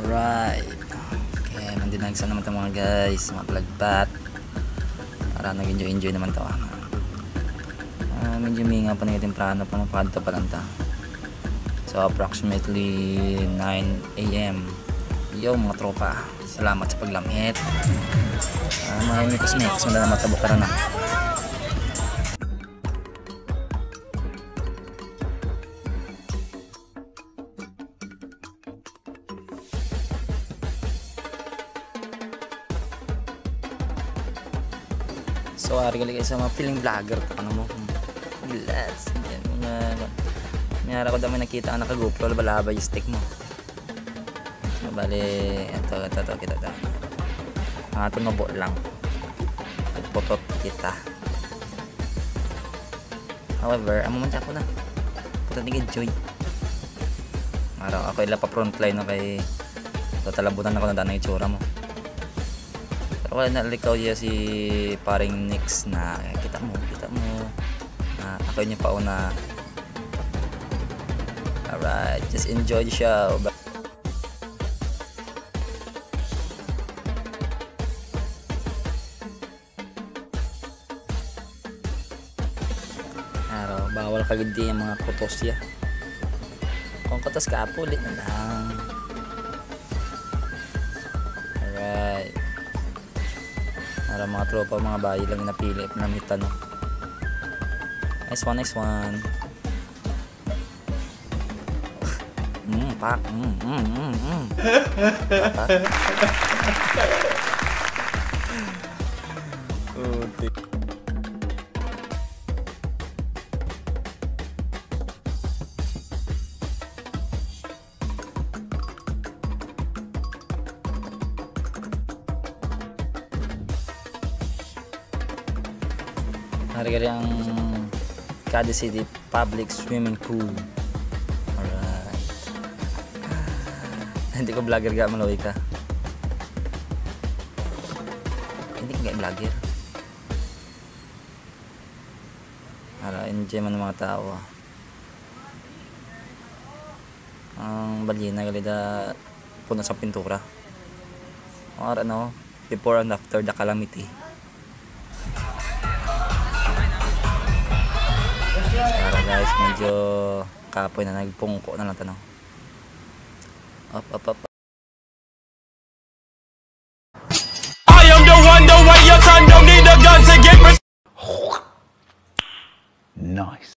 Alright. Okay, mandinagsa naman ito mga guys, mga plagpat. Para nag-enjoy naman ito. Medyo minga pa na yung temprano pa, mapagod pa lang ito. So approximately 9 AM. Yo mga tropa, salamat sa paglamit. Mga mikos-mikos, manda na matabok ka na. So ari gali sa mga feeling vlogger ano mo. Bless. Mayara ko dami nakita ang naka-GoPro balabay yung stick mo. So bali ito kita ta. Ato nga bo lang. Potot kita. However, amo man ako na. Potot ni Joy. Araw ako ila pa frontline no kay tatalabutan ako na danay itsura mo. Pero kaya nalikaw niya si paring Nix na kita mo ako niya pauna. Alright, just enjoy the show. Araw, bawal kagindi yung mga kutos ya. Kung kutos ka, pulit na lang. Alright. Para mga tropa, mga bayi lang napili na may tanong. Nice one. Pak. Utik. Hari-hari ang Kada City Public Swimming Pool. Alright. Hindi ko vlogger ga, malaway ka. Hindi ko ga vlogger. Enjoy man ng mga tao. Ang balina galida puno sa pintura. Or ano, before and after the calamity. Para guys, medyo kapoy na nagpungko na lang tanong. Up. I am the one, the way your son don't need a gun to get. Nice.